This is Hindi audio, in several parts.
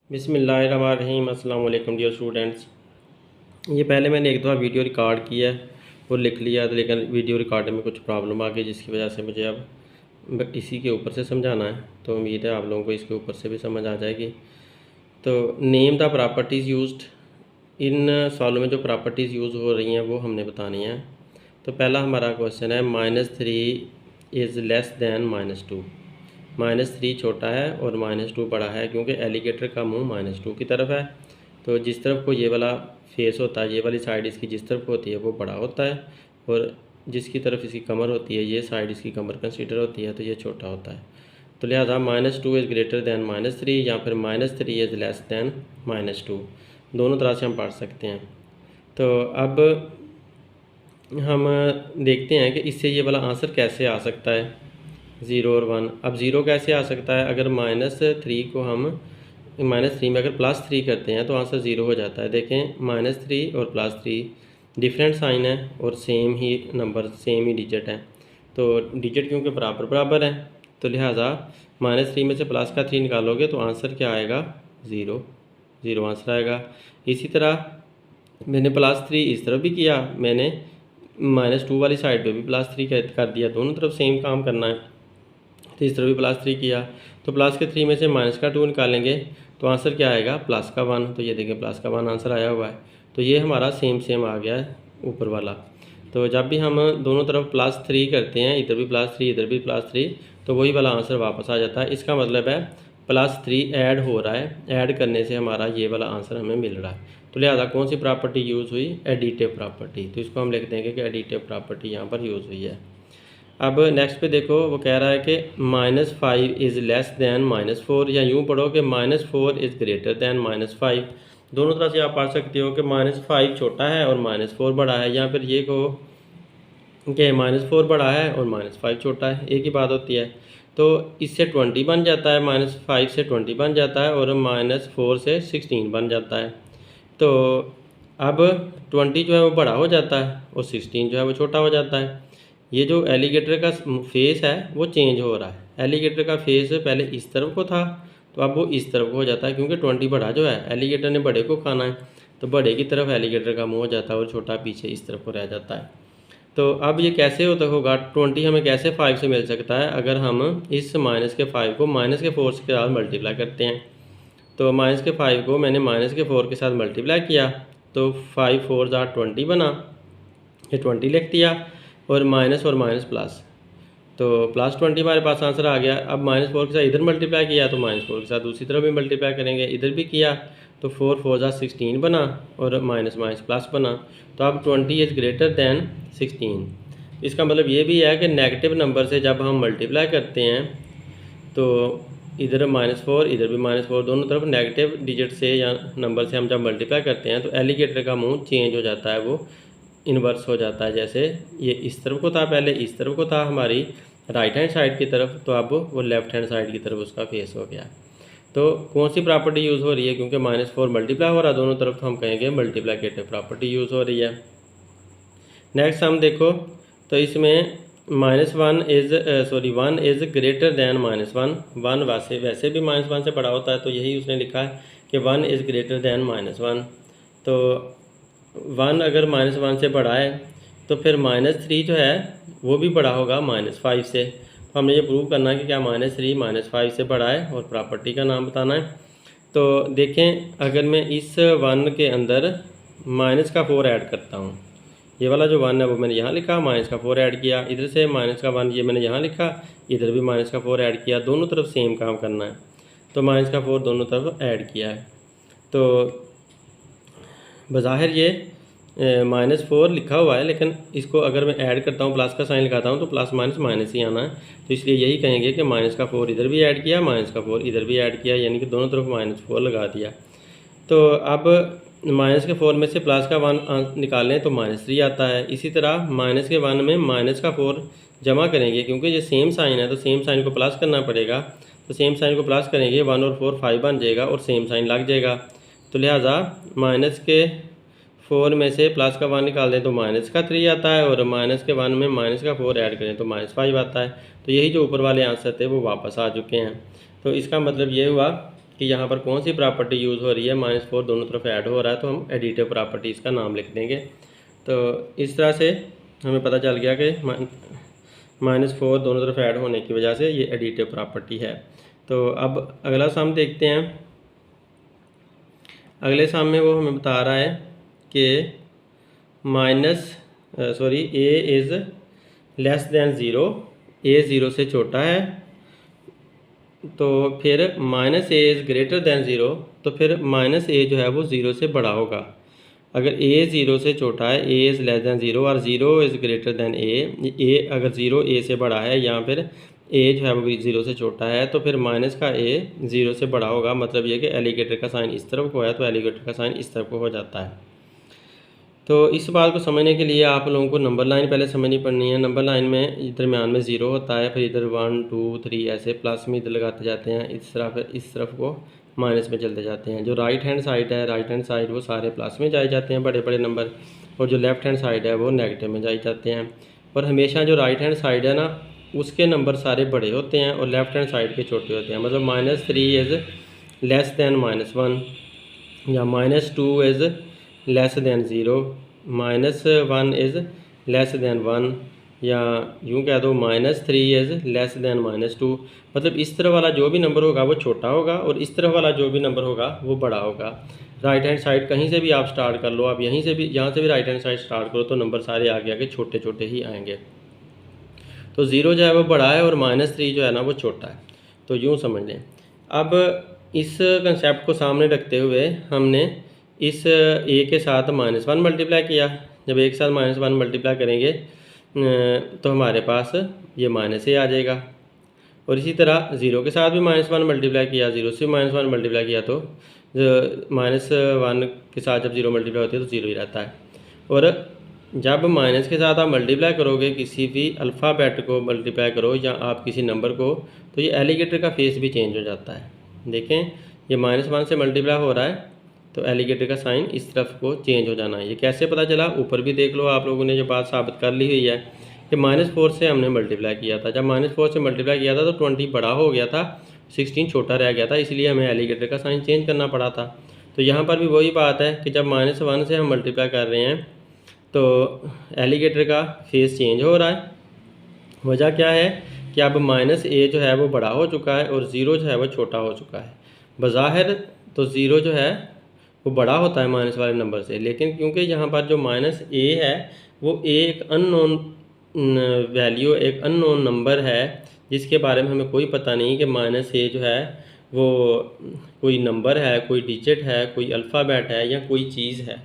बिस्मिल्लाहिर्रहमानिर्रहीम। अस्सलाम वालेकुम डियर स्टूडेंट्स। ये पहले मैंने एक दफ़ा वीडियो रिकॉर्ड किया है और लिख लिया था, लेकिन वीडियो रिकॉर्ड में कुछ प्रॉब्लम आ गई जिसकी वजह से मुझे अब इसी के ऊपर से समझाना है। तो उम्मीद है आप लोगों को इसके ऊपर से भी समझ आ जाएगी। तो नेम द प्रॉपर्टीज़ यूज्ड, इन सवालों में जो प्रॉपर्टीज़ यूज़ हो रही हैं वो हमने बतानी है। तो पहला हमारा क्वेश्चन है -3 इज़ लेस दैन -2। -3 छोटा है और -2 बड़ा है, क्योंकि एलिगेटर का मुंह -2 की तरफ है। तो जिस तरफ को ये वाला फेस होता है, ये वाली साइड इसकी जिस तरफ होती है वो बड़ा होता है, और जिसकी तरफ इसकी कमर होती है, ये साइड इसकी कमर कंसीडर होती है, तो ये छोटा होता है। तो लिहाजा -2 इज़ ग्रेटर दैन -3 या फिर -3 इज़ लेस दैन -2, दोनों तरह से हम पढ़ सकते हैं। तो अब हम देखते हैं कि इससे ये वाला आंसर कैसे आ सकता है, 0 और 1। अब 0 कैसे आ सकता है? अगर -3 को हम -3 में अगर +3 करते हैं तो आंसर 0 हो जाता है। देखें, -3 और +3 डिफरेंट साइन है और सेम ही नंबर, सेम ही डिजिट है। तो डिजिट क्योंकि बराबर बराबर है, तो लिहाजा -3 में से प्लस का 3 निकालोगे तो आंसर क्या आएगा? 0। 0 आंसर आएगा। इसी तरह मैंने +3 इस तरफ भी किया, मैंने -2 वाली साइड पे भी +3 कर दिया। दोनों तरफ सेम काम करना है, तो इस तरफ भी +3 किया। तो प्लस के 3 में से माइनस का 2 निकालेंगे तो आंसर क्या आएगा? प्लस का 1। तो ये देखें, प्लस का 1 आंसर आया हुआ है। तो ये हमारा सेम सेम आ गया है ऊपर वाला। तो जब भी हम दोनों तरफ +3 करते हैं, इधर भी +3 इधर भी +3, तो वही वाला आंसर वापस आ जाता है। इसका मतलब है +3 ऐड हो रहा है, ऐड करने से हमारा ये वाला आंसर हमें मिल रहा है। तो लिहाजा कौन सी प्रॉपर्टी यूज़ हुई? Additive property. तो इसको हम लिख देंगे कि एडिटिव प्रॉपर्टी यहाँ पर यूज़ हुई है। अब नेक्स्ट पे देखो, वो कह रहा है कि -5 इज़ लेस दैन -4, या यूँ पढ़ो कि -4 इज़ ग्रेटर दैन -5। दोनों तरह से आप पढ़ सकते हो कि -5 छोटा है और -4 बड़ा है, या फिर ये कहो कि -4 बड़ा है और -5 छोटा है, एक ही बात होती है। तो इससे 20 बन जाता है, -5 से 20 बन जाता है, और -4 से 16 बन जाता है। तो अब 20 जो है वो बड़ा हो जाता है और 16 जो है वो छोटा हो जाता है। ये जो एलिगेटर का फेस है वो चेंज हो रहा है। एलिगेटर का फेस पहले इस तरफ को था, तो अब वो इस तरफ को हो जाता है, क्योंकि 20 बड़ा जो है, एलिगेटर ने बड़े को खाना है, तो बड़े की तरफ एलिगेटर का मुंह हो जाता है और छोटा पीछे इस तरफ को रह जाता है। तो अब ये कैसे होता होगा? 20 हमें कैसे 5 से मिल सकता है? अगर हम इस -5 को -4 के साथ मल्टीप्लाई करते हैं। तो -5 को मैंने -4 के साथ मल्टीप्लाई किया, तो 5 4 ज़ा 20 बना, ये 20 लिख दिया, और माइनस और माइनस प्लस, तो +20 हमारे पास आंसर आ गया। अब -4 के साथ इधर मल्टीप्लाई किया, तो -4 के साथ दूसरी तरफ भी मल्टीप्लाई करेंगे, इधर भी किया, तो 4 4 ज़ा 16 बना, और माइनस माइनस प्लस बना। तो अब 20 इज़ ग्रेटर दैन 16। इसका मतलब ये भी है कि नेगेटिव नंबर से जब हम मल्टीप्लाई करते हैं, तो इधर -4 इधर भी -4, दोनों तरफ नेगेटिव डिजिट से या नंबर से हम जब मल्टीप्लाई करते हैं तो एलिगेटर का मुंह चेंज हो जाता है, वो इन्वर्स हो जाता है। जैसे ये इस तरफ को था, पहले इस तरफ को था हमारी राइट हैंड साइड की तरफ, तो अब वो लेफ़्ट हैंड साइड की तरफ उसका फेस हो गया। तो कौन सी प्रॉपर्टी यूज़ हो रही है? क्योंकि -4 मल्टीप्लाई हो रहा है दोनों तरफ, तो हम कहेंगे मल्टीप्लिकेटिव प्रॉपर्टी यूज़ हो रही है। नेक्स्ट हम देखो, तो इसमें -1 इज़ ग्रेटर दैन -1। 1 वैसे भी -1 से बड़ा होता है, तो यही उसने लिखा है कि 1 इज़ ग्रेटर दैन -1। तो 1 अगर -1 से बड़ा है, तो फिर -3 जो है वो भी बड़ा होगा -5 से। तो हमने ये प्रूव करना है कि क्या -3 -5 से बड़ा है, और प्रॉपर्टी का नाम बताना है। तो देखें, अगर मैं इस 1 के अंदर -4 ऐड करता हूँ, ये वाला जो 1 है वो मैंने यहाँ लिखा, -4 ऐड किया, इधर से -1 ये मैंने यहाँ लिखा, इधर भी -4 ऐड किया, दोनों तरफ सेम काम करना है, तो -4 दोनों तरफ ऐड किया है। तो बज़ाहिर ये -4 लिखा हुआ है, लेकिन इसको अगर मैं ऐड करता हूँ, प्लस का साइन लगाता हूँ, तो प्लस माइनस माइनस ही आना है। तो इसलिए यही कहेंगे कि -4 इधर भी ऐड किया, -4 इधर भी ऐड किया, यानी कि दोनों तरफ -4 लगा दिया। तो अब -4 में से प्लस का 1 निकालें तो -3 आता है। इसी तरह -1 में -4 जमा करेंगे, क्योंकि ये सेम साइन है तो सेम साइन को प्लस करना पड़ेगा, तो सेम साइन को प्लस करेंगे, 1 और 4 5 बन जाएगा और सेम साइन लग जाएगा। तो लिहाजा -4 में से प्लस का 1 निकाल दें तो -3 आता है, और -1 में -4 ऐड करें तो -5 आता है। तो यही जो ऊपर वाले आंसर थे वो वापस आ चुके हैं। तो इसका मतलब ये हुआ कि यहाँ पर कौन सी प्रॉपर्टी यूज़ हो रही है। -4 दोनों तरफ ऐड हो रहा है तो हम एडिटिव प्रॉपर्टी इसका नाम लिख देंगे। तो इस तरह से हमें पता चल गया कि -4 दोनों तरफ ऐड होने की वजह से ये एडिटिव प्रॉपर्टी है। तो अब अगला सम देखते हैं। अगले सम में वो हमें बता रहा है कि A is less than zero, A zero से छोटा है, तो फिर -a is greater than zero, तो फिर -a जो है वो ज़ीरो से बड़ा होगा। अगर a ज़ीरो से छोटा है, a is less than zero और zero is greater than a अगर ज़ीरो a से बड़ा है या फिर a जो है वो ज़ीरो से छोटा है, तो फिर माइनस का a ज़ीरो से बड़ा होगा। मतलब ये कि एलिगेटर का साइन इस तरफ को है तो एलिगेटर का साइन इस तरफ को हो जाता है। तो इस बात को समझने के लिए आप लोगों को नंबर लाइन पहले समझनी पड़नी है। नंबर लाइन में दरमियान में ज़ीरो होता है, फिर इधर 1 2 3 ऐसे प्लस में इधर लगाते जाते हैं, इस तरफ को माइनस में चलते जाते हैं। जो राइट हैंड साइड है, राइट हैंड साइड वो सारे प्लस में जाए जाते हैं बड़े बड़े नंबर, और जो लेफ़्ट हैंड साइड है वो नेगेटिव में जाए जाते हैं। और हमेशा जो राइट हैंड साइड है ना, उसके नंबर सारे बड़े होते हैं और लेफ़्ट हैंड साइड के छोटे होते हैं। मतलब -3 इज़ लेस दैन -1 या -2 is less than zero, -1 is less then 1, या यूँ कह दो -3 इज़ लेस दैन -2। मतलब इस तरह वाला जो भी नंबर होगा वो छोटा होगा और इस तरह वाला जो भी नंबर होगा वो बड़ा होगा। राइट हैंड साइड कहीं से भी आप स्टार्ट कर लो, आप यहीं से भी, यहाँ से भी राइट हैंड साइड स्टार्ट करो तो नंबर सारे आगे आगे छोटे छोटे ही आएंगे। तो ज़ीरो जो है वो बड़ा है और -3 जो है ना वो छोटा है। तो यूँ समझ लें। अब इस कंसेप्ट को सामने रखते हुए हमने इस a के साथ -1 मल्टीप्लाई किया। जब a के साथ -1 मल्टीप्लाई करेंगे तो हमारे पास ये -a आ जाएगा। और इसी तरह ज़ीरो के साथ भी -1 मल्टीप्लाई किया, ज़ीरो से -1 मल्टीप्लाई किया तो -1 के साथ जब ज़ीरो मल्टीप्लाई होती है तो ज़ीरो ही रहता है। और जब माइनस के साथ आप मल्टीप्लाई करोगे, किसी भी अल्फ़ाबेट को मल्टीप्लाई करो या आप किसी नंबर को, तो ये एलिगेटर का फेस भी चेंज हो जाता है। देखें, ये -1 से मल्टीप्लाई हो रहा है तो एलिगेटर का साइन इस तरफ को चेंज हो जाना है। ये कैसे पता चला? ऊपर भी देख लो, आप लोगों ने जो बात साबित कर ली हुई है कि -4 से हमने मल्टीप्लाई किया था। जब -4 से मल्टीप्लाई किया था तो 20 बड़ा हो गया था, 16 छोटा रह गया था, इसलिए हमें एलिगेटर का साइन चेंज करना पड़ा था। तो यहाँ पर भी वही बात है कि जब -1 से हम मल्टीप्लाई कर रहे हैं तो एलिगेटर का फेस चेंज हो रहा है। वजह क्या है कि अब -a जो है वो बड़ा हो चुका है और ज़ीरो जो है वो छोटा हो चुका है। बज़ाहिर तो ज़ीरो जो है वो बड़ा होता है माइनस वाले नंबर से, लेकिन क्योंकि यहाँ पर जो -a है वो एक अननोन वैल्यू, एक अननोन नंबर है जिसके बारे में हमें कोई पता नहीं कि -a जो है वो कोई नंबर है, कोई डिजिट है, कोई अल्फ़ाबेट है या कोई चीज़ है।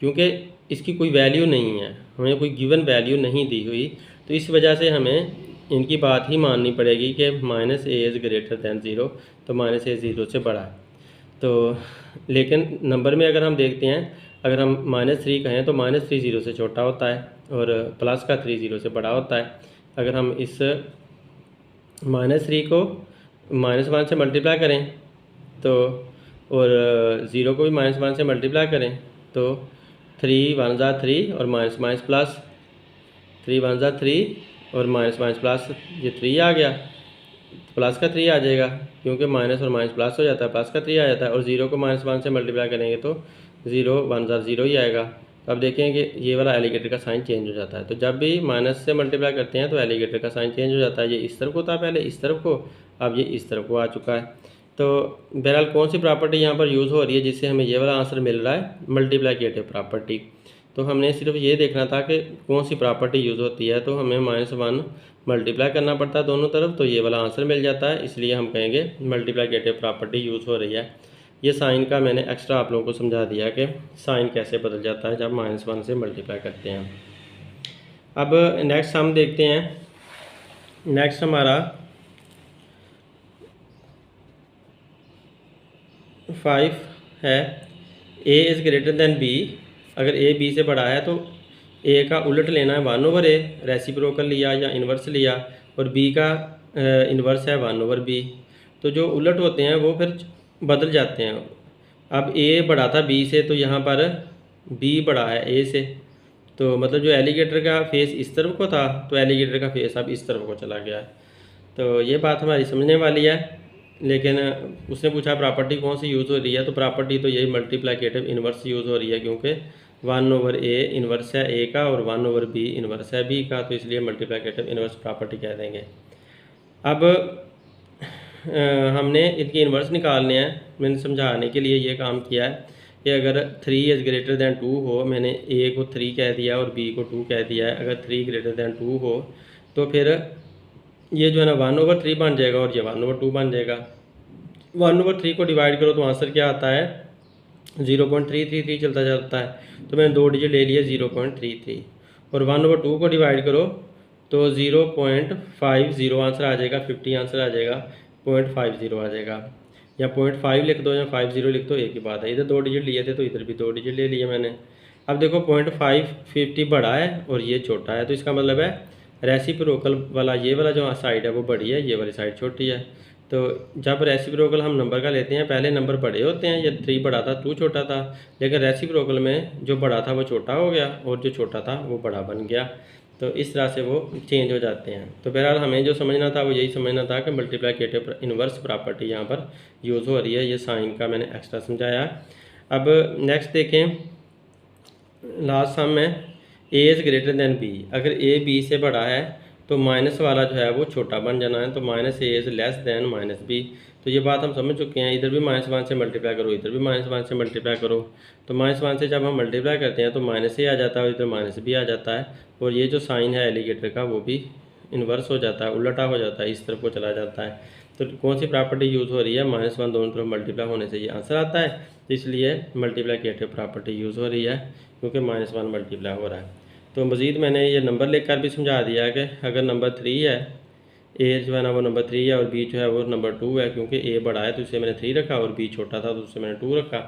क्योंकि इसकी कोई वैल्यू नहीं है, हमें कोई गिवन वैल्यू नहीं दी हुई, तो इस वजह से हमें इनकी बात ही माननी पड़ेगी कि -a is greater than zero, तो -a ज़ीरो से बड़ा है। तो लेकिन नंबर में अगर हम देखते हैं, अगर हम -3 कहें तो -3 ज़ीरो से छोटा होता है और प्लस का 3 ज़ीरो से बड़ा होता है। अगर हम इस -3 को -1 से मल्टीप्लाई करें तो, और ज़ीरो को भी -1 से मल्टीप्लाई करें तो 3 1 ज़ा 3 और माइनस माइनस प्लस, 3 1 ज़ा 3 और माइनस माइनस प्लस, ये 3 आ गया, प्लस का 3 आ जाएगा क्योंकि माइनस और माइनस प्लस हो जाता है, प्लस का 3 आ जाता है। और ज़ीरो को -1 से मल्टीप्लाई करेंगे तो 0 1 ज़ा 0 ही आएगा। तो अब देखें कि ये वाला एलिगेटर का साइन चेंज हो जाता है। तो जब भी माइनस से मल्टीप्लाई करते हैं तो एलिगेटर का साइन चेंज हो जाता है। ये इस तरफ को था पहले, इस तरफ को, अब ये इस तरफ को आ चुका है। तो बहरहाल कौन सी प्रॉपर्टी यहाँ पर यूज़ हो रही है जिससे हमें ये वाला आंसर मिल रहा है? Multiplicative property. तो हमने सिर्फ ये देखना था कि कौन सी प्रॉपर्टी यूज़ होती है, तो हमें -1 मल्टीप्लाई करना पड़ता है दोनों तरफ, तो ये वाला आंसर मिल जाता है। इसलिए हम कहेंगे मल्टीप्लिकेटिव प्रॉपर्टी यूज़ हो रही है। ये साइन का मैंने एक्स्ट्रा आप लोगों को समझा दिया कि साइन कैसे बदल जाता है जब -1 से मल्टीप्लाई करते हैं। अब नेक्स्ट हम देखते हैं। नेक्स्ट हमारा 5 है, a is greater then b। अगर a b से बड़ा है तो a का उलट लेना है 1/a, रेसिप्रोकल लिया या इन्वर्स लिया, और b का इन्वर्स है 1/b। तो जो उलट होते हैं वो फिर बदल जाते हैं। अब a बड़ा था b से, तो यहाँ पर b बड़ा है a से, तो मतलब जो एलिगेटर का फेस इस तरफ को था तो एलिगेटर का फेस अब इस तरफ को चला गया है। तो ये बात हमारी समझने वाली है। लेकिन उसने पूछा प्रॉपर्टी कौन सी यूज़ हो रही है, तो प्रॉपर्टी तो यही मल्टीप्लिकेटिव इन्वर्स यूज़ हो रही है, क्योंकि 1/a इन्वर्स है a का और 1/b इन्वर्स है b का, तो इसलिए मल्टीप्लिकेटिव इन्वर्स प्रॉपर्टी कह देंगे। अब हमने इनकी इन्वर्स निकालने हैं। मैंने समझाने के लिए ये काम किया है कि अगर 3 इज़ ग्रेटर दैन 2 हो, मैंने a को 3 कह दिया और b को 2 कह दिया है, अगर 3 ग्रेटर दैन 2 हो तो फिर ये जो है ना 1/3 बन जाएगा और ये 1/2 बन जाएगा। 1/3 को डिवाइड करो तो आंसर क्या आता है, 0.333 चलता जाता है। तो मैंने 2 डिजिट ले लिए 0.33, और 1/2 को डिवाइड करो तो 0.50 आंसर आ जाएगा, 50 आंसर आ जाएगा, 0.50 आ जाएगा। या 0.5 लिख दो या 50 लिख दो, एक ही बात है। इधर 2 डिजिट लिए थे तो इधर भी 2 डिजिट ले लिए मैंने। अब देखो 0.5 50 बड़ा है और ये छोटा है, तो इसका मतलब है रेसिप्रोकल वाला ये वाला जो साइड है वो बड़ी है, ये वाली साइड छोटी है। तो जब रेसिप्रोकल हम नंबर का लेते हैं, पहले नंबर बड़े होते हैं, ये 3 बड़ा था 2 छोटा था, लेकिन रेसिप्रोकल में जो बड़ा था वो छोटा हो गया और जो छोटा था वो बड़ा बन गया। तो इस तरह से वो चेंज हो जाते हैं। तो बहरहाल हमें जो समझना था वो यही समझना था कि मल्टीप्लिकेटिव इन्वर्स प्रॉपर्टी यहाँ पर यूज़ हो रही है। ये साइन का मैंने एक्स्ट्रा समझाया। अब नेक्स्ट देखें, लास्ट सम में a is greater then b। अगर a b से बड़ा है तो माइनस वाला जो है वो छोटा बन जाना है, तो -a is less then -b। तो ये बात हम समझ चुके हैं। इधर भी -1 से मल्टीप्लाई करो, इधर भी -1 से मल्टीप्लाई करो, तो -1 से जब हम मल्टीप्लाई करते हैं तो -a आ जाता है और इधर -b आ जाता है, और ये जो साइन है एलिगेटर का वो भी इन्वर्स हो जाता है, उल्टा हो जाता है, इस तरफ को चला जाता है। तो कौन सी प्रॉपर्टी यूज़ हो रही है, -1 दोनों तरफ मल्टीप्लाई होने से ये आंसर आता है, तो इसलिए मल्टीप्लिकेटिव प्रॉपर्टी यूज़ हो रही है, क्योंकि -1 मल्टीप्लाई हो रहा है। तो मज़ीद मैंने ये नंबर लेकर भी समझा दिया कि अगर नंबर 3 है, ए जो है ना वो नंबर 3 है और बी जो है वो नंबर 2 है, क्योंकि ए बड़ा है तो इसे मैंने 3 रखा और बी छोटा था तो उससे मैंने 2 रखा।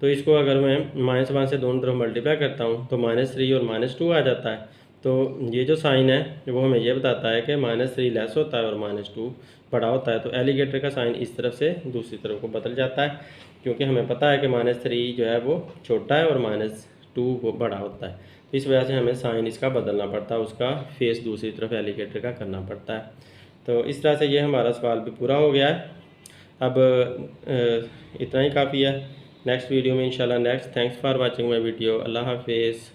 तो इसको अगर मैं -1 से दोनों तरफ मल्टीप्लाई करता हूँ तो -3 और -2 आ जाता है। तो ये जो साइन है वो हमें ये बताता है कि -3 लेस होता है और -2 बड़ा होता है। तो एलिगेटर का साइन इस तरफ से दूसरी तरफ को बदल जाता है, क्योंकि हमें पता है कि -3 जो है वो छोटा है और -2 वो बड़ा होता है। तो इस वजह से हमें साइन इसका बदलना पड़ता है, उसका फेस दूसरी तरफ एलिगेटर का करना पड़ता है। तो इस तरह से ये हमारा सवाल भी पूरा हो गया है। अब इतना ही काफ़ी है। नेक्स्ट वीडियो में इंशाल्लाह next. Thanks for watching my video. अल्लाह हाफिज़।